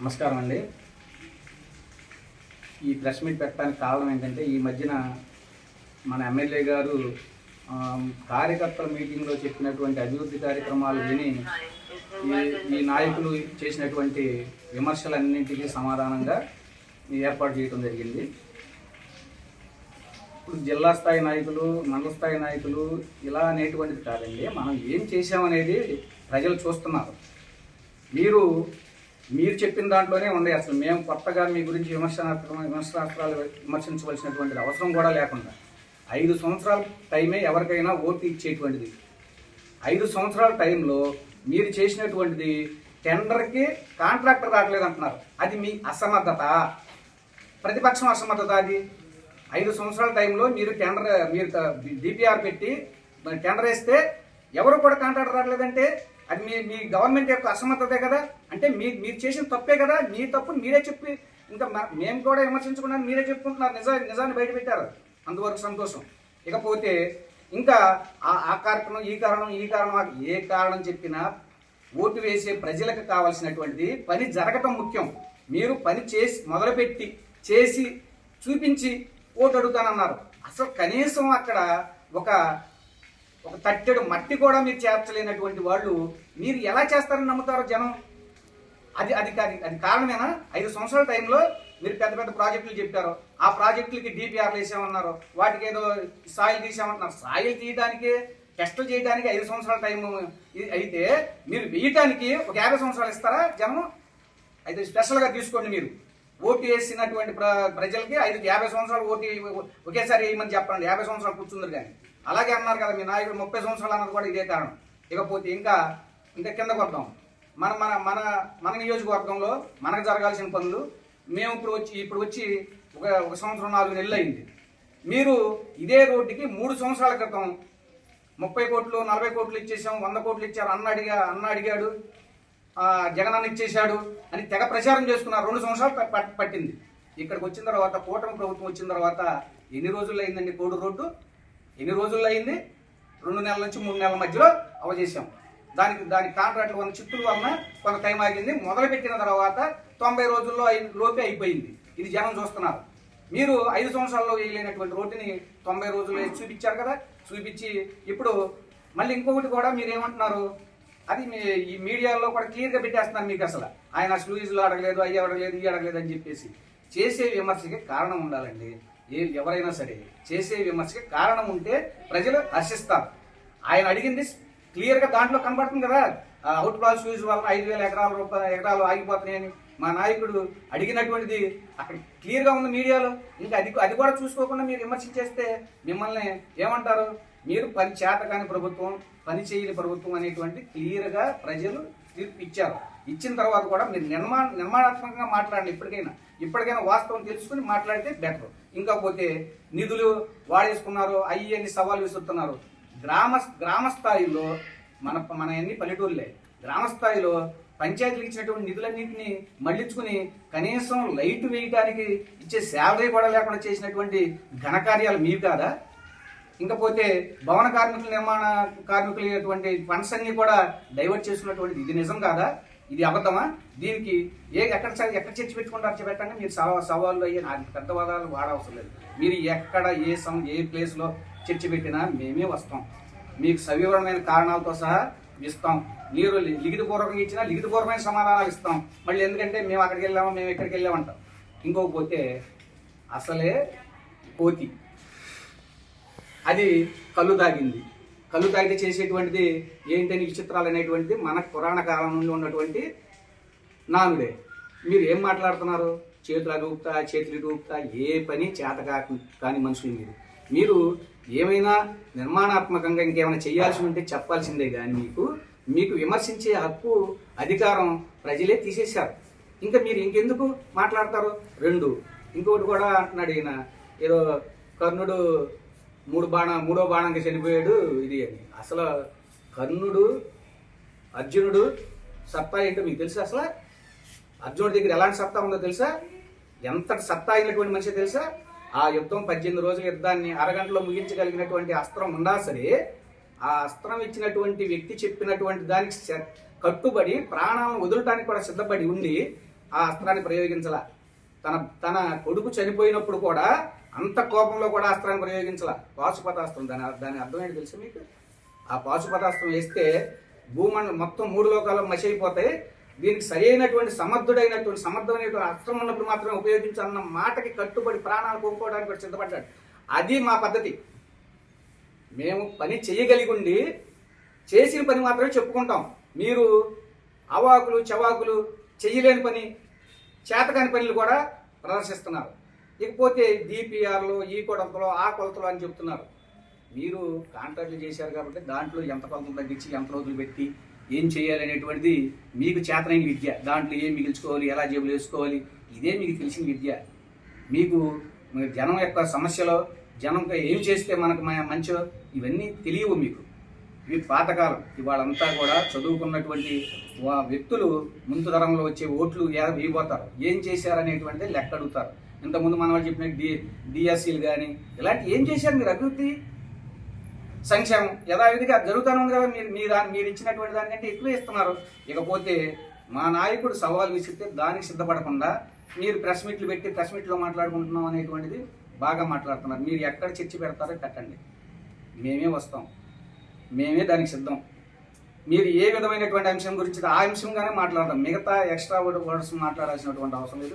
నమస్కారం అండి. ఈ ప్రెస్ మీట్ పెట్టడానికి కారణం ఏంటంటే, ఈ మధ్యన మన ఎమ్మెల్యే గారు కార్యకర్తల మీటింగ్లో చెప్పినటువంటి అభివృద్ధి కార్యక్రమాలు విని ఈ నాయకులు చేసినటువంటి విమర్శలన్నింటికీ సమాధానంగా ఏర్పాటు చేయడం జరిగింది. ఇప్పుడు జిల్లా స్థాయి నాయకులు, మండల స్థాయి నాయకులు ఇలా అనేటువంటిది కాదండి. మనం ఏం చేసామనేది ప్రజలు చూస్తున్నారు. మీరు చెప్పిన దాంట్లోనే ఉంది. అసలు మేము కొత్తగా మీ గురించి విమర్శనాస్త్రాలు విమర్శించవలసినటువంటి అవసరం కూడా లేకుండా 5 సంవత్సరాల టైమే ఎవరికైనా ఓటు ఇచ్చేటువంటిది. 5 సంవత్సరాల టైంలో మీరు చేసినటువంటిది టెండర్కి కాంట్రాక్టర్ రావట్లేదు అంటున్నారు. అది మీ అసమర్థత, ప్రతిపక్షం అసమర్థత. అది 5 సంవత్సరాల టైంలో మీరు డిపిఆర్ పెట్టి టెండర్ వేస్తే ఎవరు కూడా కాంట్రాక్టర్ రావట్లేదంటే అది మీ గవర్నమెంట్ యొక్క అసమర్థతే కదా. అంటే మీరు చేసిన తప్పే కదా. మీ తప్పుని మీరే చెప్పి ఇంకా మేము కూడా విమర్శించకుండా మీరే చెప్పుకుంటున్నారు. నిజాన్ని బయటపెట్టారు. అందువరకు సంతోషం. ఇకపోతే ఇంకా ఆ కార్యక్రమం ఈ కారణం ఏ కారణం చెప్పినా ఓటు వేసే ప్రజలకు కావాల్సినటువంటిది పని జరగటం ముఖ్యం. మీరు పని చేసి మొదలుపెట్టి చేసి చూపించి ఓటు అడుగుతానన్నారు. అసలు కనీసం అక్కడ ఒక తట్టెడు మట్టి కూడా మీరు చేర్చలేనటువంటి వాళ్ళు మీరు ఎలా చేస్తారని నమ్ముతారు జనం? అది కారణమేనా? 5 సంవత్సరాల టైంలో మీరు పెద్ద ప్రాజెక్టులు చెప్పారు. ఆ ప్రాజెక్టులకి డిపిఆర్లు వేసామన్నారు. వాటికి ఏదో సాయిల్ తీసామంటున్నారు. సాయిల్ తీయడానికి టెస్టులు చేయడానికి 5 సంవత్సరాల టైం అయితే మీరు వేయటానికి ఒక 50 సంవత్సరాలు ఇస్తారా జనం? అయితే స్పెషల్గా తీసుకోండి. మీరు ఓటు వేసినటువంటి ప్రజలకి 50 సంవత్సరాలు ఓటు ఒకేసారి వేయమని చెప్పండి. 50 సంవత్సరాలు కూర్చుందరు. కానీ అలాగే అన్నారు కదా మీ నాయకుడు 30 సంవత్సరాలు అన్నది కూడా ఇదే కారణం. ఇకపోతే ఇంకా కిందకు వద్దాం. మన నియోజకవర్గంలో మనకు జరగాల్సిన పనులు మేము ఇప్పుడు వచ్చి ఒక సంవత్సరం 4 నెలలు అయింది. మీరు ఇదే రోడ్డుకి 3 సంవత్సరాల క్రితం 30 కోట్లు 40 కోట్లు ఇచ్చేసాం, 100 కోట్లు ఇచ్చారు అన్న అడిగాడు, జగనన్న ఇచ్చేశాడు అని తెగ ప్రచారం చేసుకున్నారు. 2 సంవత్సరాలు పట్టింది. ఇక్కడికి వచ్చిన తర్వాత కూటమి ప్రభుత్వం వచ్చిన తర్వాత ఎన్ని రోజుల్లో అయిందండి కోడు రోడ్డు? ఎన్ని రోజుల్లో అయింది? 2 నెలల నుంచి 3 నెలల మధ్యలో అవజేసాం. దాని కాంట్రాక్ట్లు కొన్ని చిక్కుల వలన కొంత టైం ఆగింది. మొదలుపెట్టిన తర్వాత 90 రోజుల్లో లోపే అయిపోయింది. ఇది జనం చూస్తున్నారు. మీరు 5 సంవత్సరాల్లో వేయలేనటువంటి రోడ్డుని 90 రోజుల్లో చూపించారు కదా. చూపించి ఇప్పుడు మళ్ళీ ఇంకొకటి కూడా మీరు ఏమంటున్నారు, అది ఈ మీడియాలో కూడా క్లియర్గా పెట్టేస్తున్నారు. మీకు అసలు ఆయన స్లూయిజ్లు అడగలేదు, అయ్యి అడగలేదు, ఇవి అడగలేదు అని చెప్పేసి. చేసే విమర్శకి కారణం ఉండాలండి. ఎవరైనా సరే చేసే విమర్శకి కారణం ఉంటే ప్రజలు హర్షిస్తారు. ఆయన అడిగింది క్లియర్గా దాంట్లో కనబడుతుంది కదా. అవుట్ ప్లాస్ యూజ్ వల్ల 5,000 ఎకరాలు ఆగిపోతున్నాయని మా నాయకుడు అడిగినటువంటిది అక్కడ క్లియర్గా ఉంది మీడియాలో. ఇంకా అది కూడా చూసుకోకుండా మీరు విమర్శించేస్తే మిమ్మల్ని ఏమంటారు? మీరు పని చేతకాని ప్రభుత్వం, పని చేయని ప్రభుత్వం అనేటువంటి క్లియర్గా ప్రజలు తీర్పు ఇచ్చారు. ఇచ్చిన తర్వాత కూడా మీరు నిర్మాణాత్మకంగా మాట్లాడండి. ఇప్పటికైనా వాస్తవం తెలుసుకుని మాట్లాడితే బెటర్. ఇంకపోతే నిధులు వాడేసుకున్నారు, అన్ని సవాళ్ళు విసురుతున్నారు. గ్రామ స్థాయిలో మన అన్ని పల్లెటూరులే. గ్రామ స్థాయిలో పంచాయతీలకు ఇచ్చినటువంటి నిధులన్నింటినీ మళ్లించుకుని కనీసం లైట్ వేయడానికి ఇచ్చే శాలరీ కూడా లేకుండా చేసినటువంటి ఘనకార్యాలు మీరు కాదా? ఇంకపోతే భవన కార్మికులు, నిర్మాణ కార్మికులు ఫండ్స్ అన్ని కూడా డైవర్ట్ చేసుకున్నటువంటిది ఇది నిజం కాదా? ఇది అబద్ధమా? దీనికి ఎక్కడ చర్చ పెట్టుకుంటారు చెప్పండి. మీరు సవాళ్ళు అయ్యే పెద్ద వాదాలు వాడవసరం లేదు. మీరు ఎక్కడ ఏ ప్లేస్లో చర్చ పెట్టినా మేమే వస్తాం. మీకు సవివరమైన కారణాలతో సహా ఇస్తాం. మీరు లిఖితపూర్వకంగా ఇచ్చినా లిఖితపూర్వకమైన సమాధానాలు ఇస్తాం. మళ్ళీ ఎందుకంటే మేము అక్కడికి వెళ్ళాము, మేము ఇక్కడికి వెళ్ళామంటాం. ఇంకోకపోతే అసలే కోతి అది కళ్ళు తాగింది. కళ్ళు తాగితే చేసేటువంటిది ఏంటని విచిత్రాలు అనేటువంటిది మన పురాణ కాలం నుండి ఉన్నటువంటి నానుడే. మీరు ఏం మాట్లాడుతున్నారు? చేతులు రూపుతా ఏ పని చేత కాని మనుషులు మీరు ఏమైనా నిర్మాణాత్మకంగా ఇంకేమైనా చేయాల్సి ఉంటే చెప్పాల్సిందే. కానీ మీకు విమర్శించే హక్కు, అధికారం ప్రజలే తీసేశారు. ఇంకా మీరు ఇంకెందుకు మాట్లాడతారు? ఇంకొకటి కూడా అంటున్నాడు ఈయన, ఏదో కర్ణుడు మూడో బాణంకి చనిపోయాడు ఇది అని. అసలు కర్ణుడు, అర్జునుడు సత్తా ఏంటో మీకు తెలుసా? అసలు అర్జునుడి దగ్గర ఎలాంటి సత్తా ఉందో తెలుసా? ఎంత సత్తా అయినటువంటి మనిషి తెలుసా? ఆ యుద్ధం 18 రోజుల యుద్ధాన్ని అరగంటలో ముగించగలిగినటువంటి అస్త్రం ఉన్నా సరే, ఆ అస్త్రం ఇచ్చినటువంటి వ్యక్తి చెప్పినటువంటి దానికి కట్టుబడి ప్రాణాలను వదలటానికి కూడా సిద్ధపడి ఉండి ఆ అస్త్రాన్ని ప్రయోగించాల. తన తన కొడుకు చనిపోయినప్పుడు కూడా అంత కోపంలో కూడా అస్త్రాన్ని ప్రయోగించాల. పాశుపతాస్త్రం, దాని అర్థం ఏంటి తెలుసు మీకు? ఆ పాశుపతాస్త్రం వేస్తే భూమండలం మొత్తం 3 లోకాలు మసి అయిపోతాయి. దీనికి సరైనటువంటి సమర్థమైనటువంటి అస్త్రం ఉన్నప్పుడు మాత్రమే ఉపయోగించాలన్న మాటకి కట్టుబడి ప్రాణాలు కోరుకోవడానికి కూడా సిద్ధపడ్డాడు. అది మా పద్ధతి. మేము పని చేయగలిగి ఉండి చేసిన పని మాత్రమే చెప్పుకుంటాం. మీరు అవాకులు చవాకులు, చెయ్యలేని పని, చేతకాని పనులు కూడా ప్రదర్శిస్తున్నారు. ఇకపోతే డిపిఆర్లు, ఈ కొలతలు, ఆ కొలతలు అని చెప్తున్నారు. మీరు కాంట్రాక్ట్లు చేశారు కాబట్టి దాంట్లో ఎంత కొలతలు తగ్గించి ఎంత రోజులు పెట్టి ఏం చేయాలనేటువంటిది మీకు చేతనైన విద్య. దాంట్లో ఏం మిగిల్చుకోవాలి, ఎలా జేబులు వేసుకోవాలి, ఇదే మీకు తెలిసిన విద్య. మీకు జనం యొక్క సమస్యలో, జనంతో ఏం చేస్తే మనకు మంచో ఇవన్నీ తెలియవు మీకు. ఇవి పాతకాలం. ఇవాళంతా కూడా చదువుకున్నటువంటి వ్యక్తులు ముందు తరంలో వచ్చే ఓట్లు వేయబోతారు. ఏం చేశారనేటువంటిది లెక్క అడుగుతారు. ఇంతకుముందు మన వాళ్ళు చెప్పిన డిఎస్సీలు కానీ ఇలాంటి ఏం చేశారు మీరు? అభివృద్ధి, సంక్షేమం యథావిధిగా జరుగుతూనే ఉంది కదా. మీరు ఇచ్చినటువంటి దానికంటే ఎక్కువ ఇస్తున్నారు. ఇకపోతే మా నాయకుడు సవాల్ విసిరితే దానికి సిద్ధపడకుండా మీరు ప్రెస్ మీట్లు పెట్టి ప్రెస్ మీట్లో మాట్లాడుకుంటున్నాం అనేటువంటిది బాగా మాట్లాడుతున్నారు. మీరు ఎక్కడ చర్చ పెడతారో పెట్టండి, మేమే వస్తాం, మేమే దానికి సిద్ధం. మీరు ఏ విధమైనటువంటి అంశం గురించి ఆ అంశంగానే మాట్లాడదాం. మిగతా ఎక్స్ట్రా వర్డ్స్ మాట్లాడాల్సినటువంటి అవసరం లేదు.